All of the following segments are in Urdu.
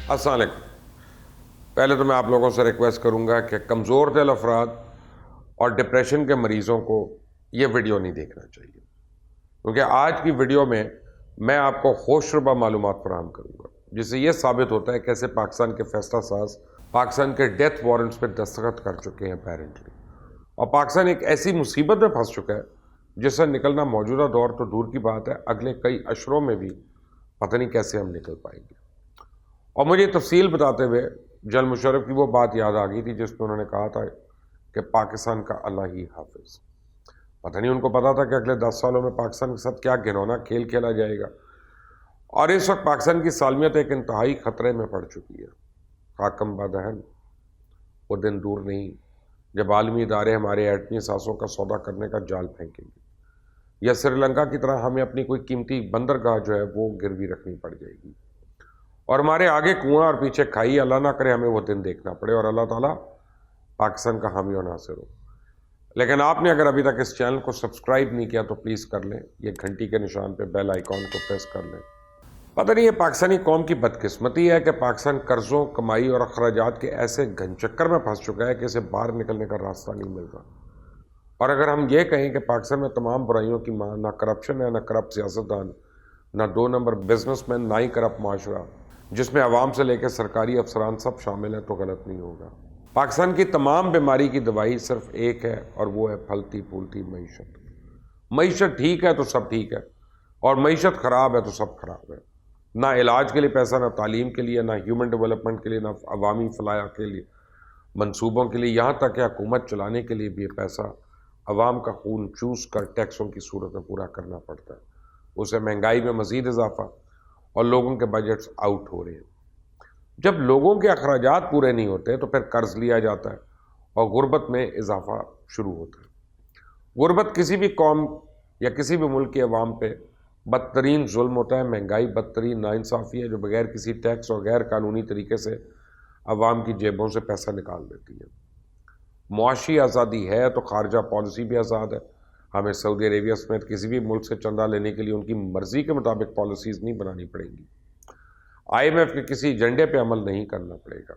السلام علیکم۔ پہلے تو میں آپ لوگوں سے ریکویسٹ کروں گا کہ کمزور دل افراد اور ڈپریشن کے مریضوں کو یہ ویڈیو نہیں دیکھنا چاہیے، کیونکہ آج کی ویڈیو میں آپ کو ہوش ربا معلومات فراہم کروں گا جس سے یہ ثابت ہوتا ہے کیسے پاکستان کے فیصلہ ساز پاکستان کے ڈیتھ وارنٹس پہ دستخط کر چکے ہیں اپیرنٹلی، اور پاکستان ایک ایسی مصیبت میں پھنس چکا ہے جس سے نکلنا موجودہ دور تو دور کی بات ہے، اگلے کئی اشروں میں بھی پتہ نہیں کیسے ہم نکل پائیں گے۔ اور مجھے تفصیل بتاتے ہوئے جنرل مشرف کی وہ بات یاد آ گئی تھی جس میں انہوں نے کہا تھا کہ پاکستان کا اللہ ہی حافظ۔ پتہ نہیں ان کو پتا تھا کہ اگلے 10 سالوں میں پاکستان کے ساتھ کیا گھنونا کھیل کھیلا جائے گا، اور اس وقت پاکستان کی سالمیت ایک انتہائی خطرے میں پڑ چکی ہے۔ خاکم بدہن وہ دن دور نہیں جب عالمی ادارے ہمارے ایٹمی اثاثوں کا سودا کرنے کا جال پھینکیں گے، یا سری لنکا کی طرح ہمیں اپنی کوئی قیمتی بندرگاہ جو ہے وہ گروی رکھنی پڑ جائے گی، اور ہمارے آگے کنواں اور پیچھے کھائی، اللہ نہ کرے ہمیں وہ دن دیکھنا پڑے، اور اللہ تعالیٰ پاکستان کا حامی و ناصر ہو۔ لیکن آپ نے اگر ابھی تک اس چینل کو سبسکرائب نہیں کیا تو پلیز کر لیں، یہ گھنٹی کے نشان پہ بیل آئیکن کو پریس کر لیں۔ پتہ نہیں یہ پاکستانی قوم کی بدقسمتی ہے کہ پاکستان قرضوں، کمائی اور اخراجات کے ایسے گھن چکر میں پھنس چکا ہے کہ اسے باہر نکلنے کا راستہ نہیں مل رہا۔ اور اگر ہم یہ کہیں کہ پاکستان میں تمام برائیوں کی ماں نہ کرپشن ہے، نہ کرپٹ سیاستدان، نہ 2 نمبر بزنس مین، نہ ہی کرپٹ معاشرہ جس میں عوام سے لے کے سرکاری افسران سب شامل ہیں، تو غلط نہیں ہوگا۔ پاکستان کی تمام بیماری کی دوائی صرف ایک ہے، اور وہ ہے پھلتی پھولتی معیشت۔ معیشت ٹھیک ہے تو سب ٹھیک ہے، اور معیشت خراب ہے تو سب خراب ہے۔ نہ علاج کے لیے پیسہ، نہ تعلیم کے لیے، نہ ہیومن ڈیولپمنٹ کے لیے، نہ عوامی فلاح کے لیے منصوبوں کے لیے، یہاں تک کہ حکومت چلانے کے لیے بھی یہ پیسہ عوام کا خون چوس کر ٹیکسوں کی صورت میں پورا کرنا پڑتا ہے۔ اسے مہنگائی میں مزید اضافہ، اور لوگوں کے بجٹس آؤٹ ہو رہے ہیں۔ جب لوگوں کے اخراجات پورے نہیں ہوتے تو پھر قرض لیا جاتا ہے اور غربت میں اضافہ شروع ہوتا ہے۔ غربت کسی بھی قوم یا کسی بھی ملک کے عوام پہ بدترین ظلم ہوتا ہے۔ مہنگائی بدترین ناانصافی ہے جو بغیر کسی ٹیکس اور غیر قانونی طریقے سے عوام کی جیبوں سے پیسہ نکال دیتی ہے۔ معاشی آزادی ہے تو خارجہ پالیسی بھی آزاد ہے۔ ہمیں سعودی عربیہ سمیت کسی بھی ملک سے چندہ لینے کے لیے ان کی مرضی کے مطابق پالیسیز نہیں بنانی پڑیں گی۔ IMF کے کسی ایجنڈے پہ عمل نہیں کرنا پڑے گا۔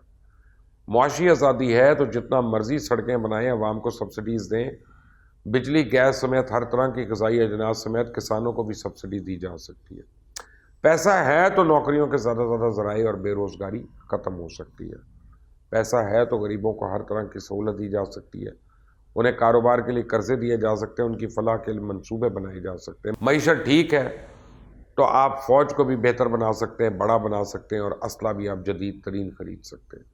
معاشی آزادی ہے تو جتنا مرضی سڑکیں بنائیں، عوام کو سبسڈیز دیں، بجلی، گیس سمیت ہر طرح کی غذائی اجناس سمیت کسانوں کو بھی سبسڈی دی جا سکتی ہے۔ پیسہ ہے تو نوکریوں کے زیادہ سے زیادہ ذرائع اور بے روزگاری ختم ہو سکتی ہے۔ پیسہ ہے تو غریبوں کو ہر طرح کی سہولت دی جا سکتی ہے، انہیں کاروبار کے لیے قرضے دیے جا سکتے ہیں، ان کی فلاح کے لیے منصوبے بنائے جا سکتے ہیں۔ معیشت ٹھیک ہے تو آپ فوج کو بھی بہتر بنا سکتے ہیں، بڑا بنا سکتے ہیں، اور اسلحہ بھی آپ جدید ترین خرید سکتے ہیں۔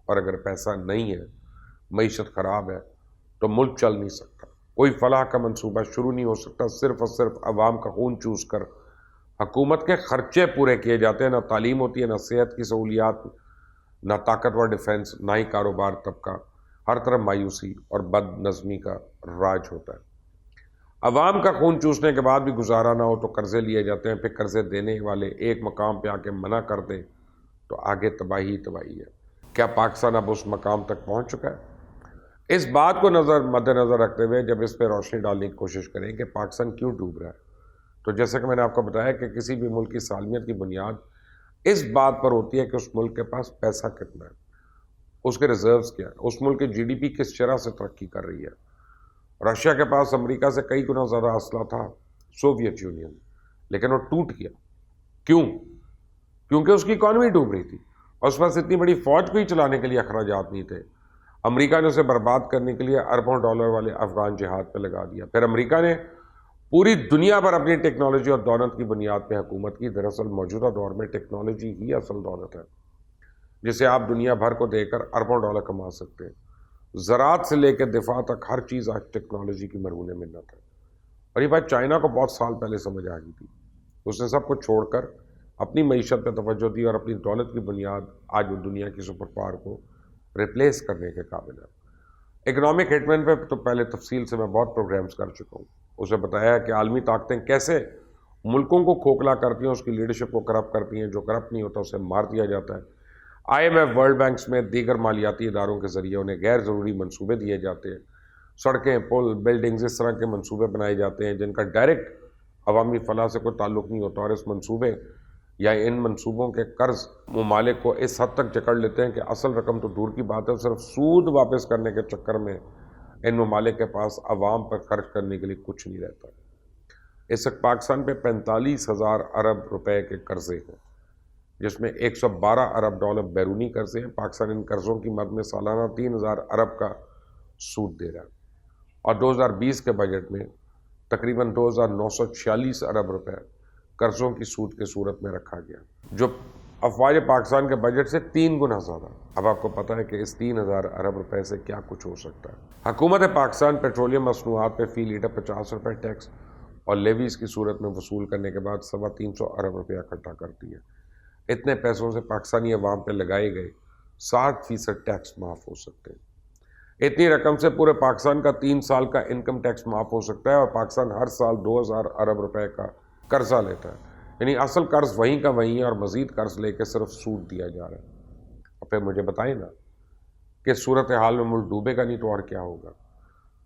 اور اگر پیسہ نہیں ہے، معیشت خراب ہے، تو ملک چل نہیں سکتا، کوئی فلاح کا منصوبہ شروع نہیں ہو سکتا۔ صرف اور صرف عوام کا خون چوس کر حکومت کے خرچے پورے کیے جاتے ہیں، نہ تعلیم ہوتی ہے، نہ صحت کی سہولیات، نہ طاقتور ڈیفنس، نہ ہی کاروبار طبقہ، ہر طرف مایوسی اور بد نظمی کا راج ہوتا ہے۔ عوام کا خون چوسنے کے بعد بھی گزارا نہ ہو تو قرضے لیے جاتے ہیں، پھر قرضے دینے والے ایک مقام پہ آ کے منع کر دیں تو آگے تباہی تباہی ہے۔ کیا پاکستان اب اس مقام تک پہنچ چکا ہے؟ اس بات کو مد نظر رکھتے ہوئے جب اس پہ روشنی ڈالنے کی کوشش کریں کہ پاکستان کیوں ڈوب رہا ہے، تو جیسے کہ میں نے آپ کو بتایا کہ کسی بھی ملک کی سالمیت کی بنیاد اس بات پر ہوتی ہے کہ اس ملک کے پاس پیسہ کتنا ہے، اس کے ریزروز کیا ہے، اس ملک کی GDP کس شرح سے ترقی کر رہی ہے۔ رشیا کے پاس امریکہ سے کئی گنا زیادہ اسلحہ تھا، سوویت یونین، لیکن وہ ٹوٹ گیا۔ کیوں؟ کیونکہ اس کی اکانومی ڈوب رہی تھی، اور اس پاس اتنی بڑی فوج کو ہی چلانے کے لیے اخراجات نہیں تھے۔ امریکہ نے اسے برباد کرنے کے لیے اربوں ڈالر والے افغان جہاد پہ لگا دیا۔ پھر امریکہ نے پوری دنیا پر اپنی ٹیکنالوجی اور دولت کی بنیاد پہ حکومت کی۔ دراصل موجودہ دور میں ٹیکنالوجی ہی اصل دولت ہے جسے آپ دنیا بھر کو دے کر اربوں ڈالر کما سکتے ہیں۔ زراعت سے لے کے دفاع تک ہر چیز آج ٹیکنالوجی کی مرہون منت ہے، اور یہ بات چائنا کو بہت سال پہلے سمجھ آ گئی تھی۔ اس نے سب کو چھوڑ کر اپنی معیشت پہ توجہ دی، اور اپنی دولت کی بنیاد آج وہ دنیا کی سپر پاور کو ریپلیس کرنے کے قابل ہے۔ اکنامک ہٹ مین پہ تو پہلے تفصیل سے میں بہت پروگرامز کر چکا ہوں۔ اسے بتایا کہ عالمی طاقتیں کیسے ملکوں کو کھوکھلا کرتی ہیں، اس کی لیڈرشپ کو کرپٹ کرتی ہیں، جو کرپٹ نہیں ہوتا اسے مار دیا جاتا ہے۔ IMF، ورلڈ بینکس میں دیگر مالیاتی اداروں کے ذریعے انہیں غیر ضروری منصوبے دیے جاتے ہیں۔ سڑکیں، پل، بلڈنگز، اس طرح کے منصوبے بنائے جاتے ہیں جن کا ڈائریکٹ عوامی فلاح سے کوئی تعلق نہیں ہوتا، اور اس منصوبے یا ان منصوبوں کے قرض ممالک کو اس حد تک جکڑ لیتے ہیں کہ اصل رقم تو دور کی بات ہے، صرف سود واپس کرنے کے چکر میں ان ممالک کے پاس عوام پر خرچ کرنے کے لیے کچھ نہیں رہتا۔ اس وقت پاکستان پہ 45,000 ارب روپے کے قرضے ہیں، جس میں 112 ارب ڈالر بیرونی قرضے ہیں۔ پاکستان ان قرضوں کی مد میں سالانہ 3,000 ارب کا سود دے رہا ہے، اور 2020 کے بجٹ میں تقریباً 2,946 ارب روپے قرضوں کی سود کے صورت میں رکھا گیا، جو افواج پاکستان کے بجٹ سے 3 گنا زیادہ۔ اب آپ کو پتہ ہے کہ اس 3,000 ارب روپے سے کیا کچھ ہو سکتا ہے۔ حکومت پاکستان پیٹرولیم مصنوعات پہ فی لیٹر 50 روپے ٹیکس اور لیویز کی صورت میں وصول کرنے کے بعد 350 ارب روپیہ اکٹھا کرتی ہے۔ اتنے پیسوں سے پاکستانی عوام پہ لگائے گئے 60% ٹیکس معاف ہو سکتے ہیں۔ اتنی رقم سے پورے پاکستان کا 3 سال کا انکم ٹیکس معاف ہو سکتا ہے، اور پاکستان ہر سال 2,000 ارب روپے کا قرضہ لیتا ہے، یعنی اصل قرض وہیں کا وہیں ہے اور مزید قرض لے کے صرف سود دیا جا رہا ہے۔ اور پھر مجھے بتائیں نا کہ صورتحال میں ملک ڈوبے گا نہیں تو اور کیا ہوگا؟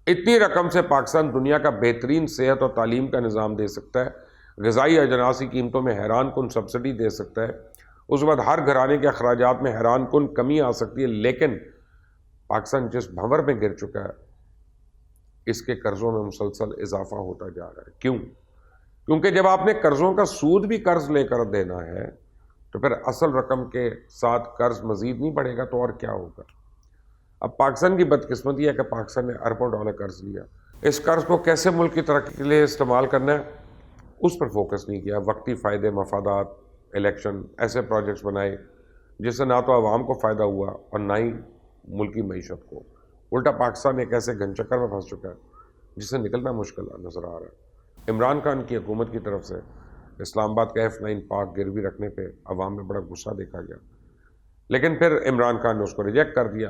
اتنی رقم سے پاکستان دنیا کا بہترین صحت اور تعلیم کا نظام دے سکتا ہے، غذائی اجناس کی قیمتوں میں حیران کن سبسڈی دے سکتا ہے، اس کے بعد ہر گھرانے کے اخراجات میں حیران کن کمی آ سکتی ہے، لیکن پاکستان جس بھنور میں گر چکا ہے اس کے قرضوں میں مسلسل اضافہ ہوتا جا رہا ہے۔ کیوں؟ کیونکہ جب آپ نے قرضوں کا سود بھی قرض لے کر دینا ہے تو پھر اصل رقم کے ساتھ قرض مزید نہیں بڑھے گا تو اور کیا ہوگا؟ اب پاکستان کی بدقسمتی ہے کہ پاکستان نے اربوں ڈالر قرض لیا، اس قرض کو کیسے ملک کی ترقی کے لیے استعمال کرنا ہے اس پر فوکس نہیں کیا۔ وقتی فائدے، مفادات، الیکشن، ایسے پروجیکٹس بنائے جس سے نہ تو عوام کو فائدہ ہوا اور نہ ہی ملکی معیشت کو۔ الٹا پاکستان ایک ایسے گھن چکر میں پھنس چکا ہے جس سے نکلنا مشکل نظر آ رہا ہے۔ عمران خان کی حکومت کی طرف سے اسلام آباد کا F9 پارک گروی رکھنے پہ عوام میں بڑا غصہ دیکھا گیا، لیکن پھر عمران خان نے اس کو ریجیکٹ کر دیا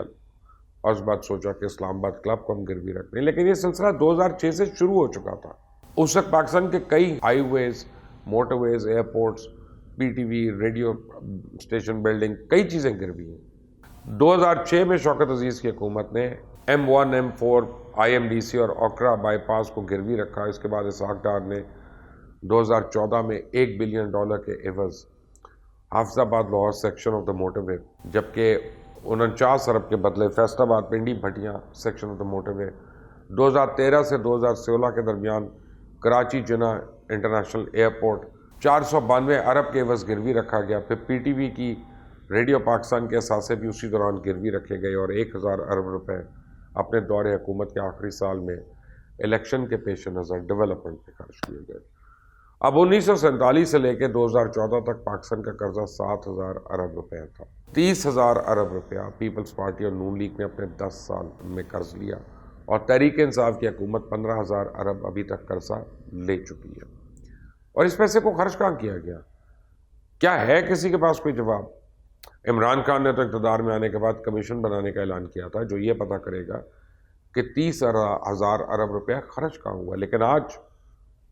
اور اس بات سوچا کہ اسلام آباد کلب کو ہم گروی رکھتے ہیں۔ لیکن یہ سلسلہ 2006 سے شروع ہو چکا تھا۔ اس وقت پاکستان کے کئی highways, motorways, airports, PTV، radio station building, کئی چیزیں گروی ہیں۔ 2006 میں شوکت عزیز کی حکومت نے M1 M4 IMDC اور اوکھرا بائی پاس کو گروی رکھا۔ اس کے بعد اسحاق ڈار نے 2014 میں $1 بلین کے عوض Hafizabad Lahore section of the motorway, جبکہ 49 ارب کے بدلے Faisalabad Pindi Bhattian section of the motorway. 2013 سے 2016 کے درمیان کراچی جناح انٹرنیشنل ایئرپورٹ 492 ارب کے عوض گروی رکھا گیا۔ پھر PTV کی ریڈیو پاکستان کے اثاثے بھی اسی دوران گروی رکھے گئے اور 1,000 ارب روپے اپنے دور حکومت کے آخری سال میں الیکشن کے پیش نظر ڈیولپمنٹ پہ خرچ کیے گئے۔ اب 1947 سے لے کے 2014 تک پاکستان کا قرضہ 7,000 ارب روپے تھا۔ 30,000 ارب روپیہ پیپلز پارٹی اور نون لیگ نے اپنے 10 سال میں قرض لیا، اور تحریک انصاف کی حکومت 15,000 ارب ابھی تک قرضہ لے چکی ہے۔ اور اس پیسے کو خرچ کہاں کیا گیا؟ کیا ہے کسی کے پاس کوئی جواب؟ عمران خان نے تو اقتدار میں آنے کے بعد کمیشن بنانے کا اعلان کیا تھا جو یہ پتہ کرے گا کہ 30,000 ارب روپیہ خرچ کہاں ہوا، لیکن آج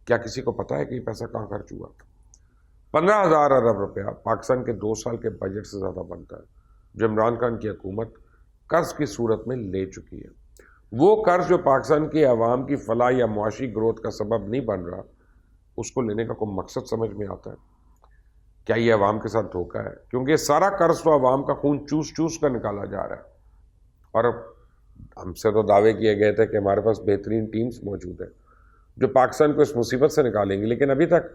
کیا کسی کو پتہ ہے کہ یہ پیسہ کہاں خرچ ہوا؟ 15,000 ارب روپیہ پاکستان کے 2 سال کے بجٹ سے زیادہ بنتا ہے جو عمران خان کی حکومت قرض کی صورت میں لے چکی ہے۔ وہ قرض جو پاکستان کی عوام کی فلاح یا معاشی گروتھ کا سبب نہیں بن رہا، اس کو لینے کا کوئی مقصد سمجھ میں آتا ہے؟ کیا یہ عوام کے ساتھ دھوکہ ہے؟ کیونکہ سارا قرض تو عوام کا خون چوس چوس کر نکالا جا رہا ہے، اور ہم سے تو دعوے کیے گئے تھے کہ ہمارے پاس بہترین ٹیمز موجود ہیں جو پاکستان کو اس مصیبت سے نکالیں گی، لیکن ابھی تک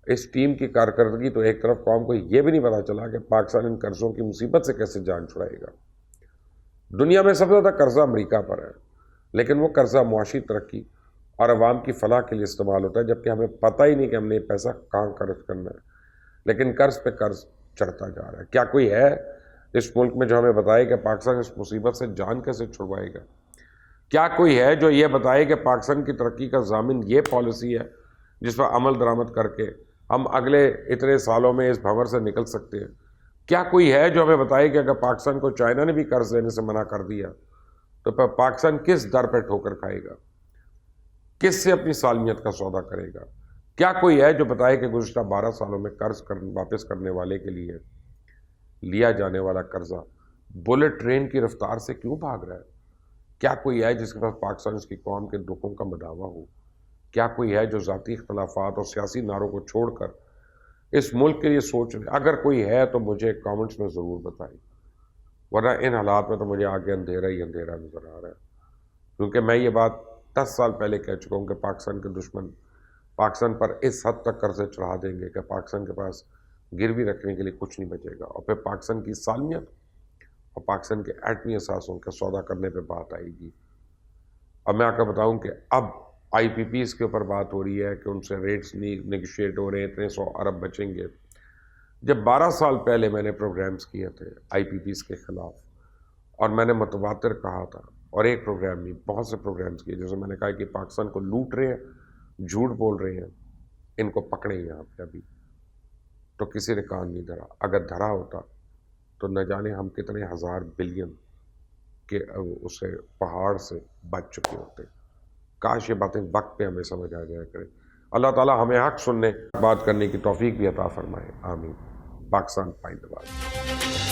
اس ٹیم کی کارکردگی تو ایک طرف قوم کو یہ بھی نہیں پتا چلا کہ پاکستان ان قرضوں کی مصیبت سے کیسے جان چھڑائے گا۔ دنیا میں سب سے زیادہ قرضہ امریکہ پر ہے، لیکن وہ قرضہ معاشی ترقی اور عوام کی فلاح کے لیے استعمال ہوتا ہے، جبکہ ہمیں پتہ ہی نہیں کہ ہم نے یہ پیسہ کہاں خرچ کرنا ہے، لیکن قرض پہ قرض چڑھتا جا رہا ہے۔ کیا کوئی ہے اس ملک میں جو ہمیں بتائے کہ پاکستان اس مصیبت سے جان کیسے چھڑوائے گا؟ کیا کوئی ہے جو یہ بتائے کہ پاکستان کی ترقی کا ضامن یہ پالیسی ہے جس پر عمل درآمد کر کے ہم اگلے اتنے سالوں میں اس بھنور سے نکل سکتے ہیں؟ کیا کوئی ہے جو ہمیں بتائے کہ اگر پاکستان کو چائنا نے بھی قرض لینے سے منع کر دیا تو پھر پاکستان کس در پہ ٹھوکر کھائے گا، کس سے اپنی سالمیت کا سودا کرے گا؟ کیا کوئی ہے جو بتائے کہ گزشتہ 12 سالوں میں قرض واپس کرنے والے کے لیے لیا جانے والا قرضہ بلٹ ٹرین کی رفتار سے کیوں بھاگ رہا ہے؟ کیا کوئی ہے جس کے پاس پاکستان اس کی قوم کے دکھوں کا مداوا ہو؟ کیا کوئی ہے جو ذاتی اختلافات اور سیاسی نعروں کو چھوڑ کر اس ملک کے لیے سوچ رہے ہیں، اگر کوئی ہے تو مجھے کامنٹس میں ضرور بتائیں، ورنہ ان حالات میں تو مجھے آگے اندھیرا ہی اندھیرا نظر آ رہا ہے. کیونکہ میں یہ بات 10 سال پہلے کہہ چکا ہوں کہ پاکستان کے دشمن پاکستان پر اس حد تک قرضے چڑھا دیں گے کہ پاکستان کے پاس گروی رکھنے کے لیے کچھ نہیں بچے گا، اور پھر پاکستان کی سالمیت اور پاکستان کے ایٹمی اثاثوں کا سودا کرنے پہ بات آئے گی. اب میں آپ کو بتاؤں کہ اب آئی پی پیز کے اوپر بات ہو رہی ہے کہ ان سے ریٹس نیگوشیٹ ہو رہے ہیں، اتنے 100 ارب بچیں گے. جب 12 سال پہلے میں نے پروگرامز کیے تھے آئی پی پیز کے خلاف، اور میں نے متواتر کہا تھا، اور ایک پروگرام نہیں بہت سے پروگرامز کیے، جیسے میں نے کہا کہ پاکستان کو لوٹ رہے ہیں، جھوٹ بول رہے ہیں، ان کو پکڑیں یہاں پہ ابھی، تو کسی نے کان نہیں دھرا. اگر دھرا ہوتا تو نہ جانے ہم کتنے ہزار بلین کے اسے پہاڑ سے بچ چکے ہوتے. کاش یہ باتیں وقت پہ ہمیں سمجھ آ جایا کرے. اللہ تعالیٰ ہمیں حق سننے بات کرنے کی توفیق بھی عطا فرمائے. آمین. پاکستان پائندہ باد.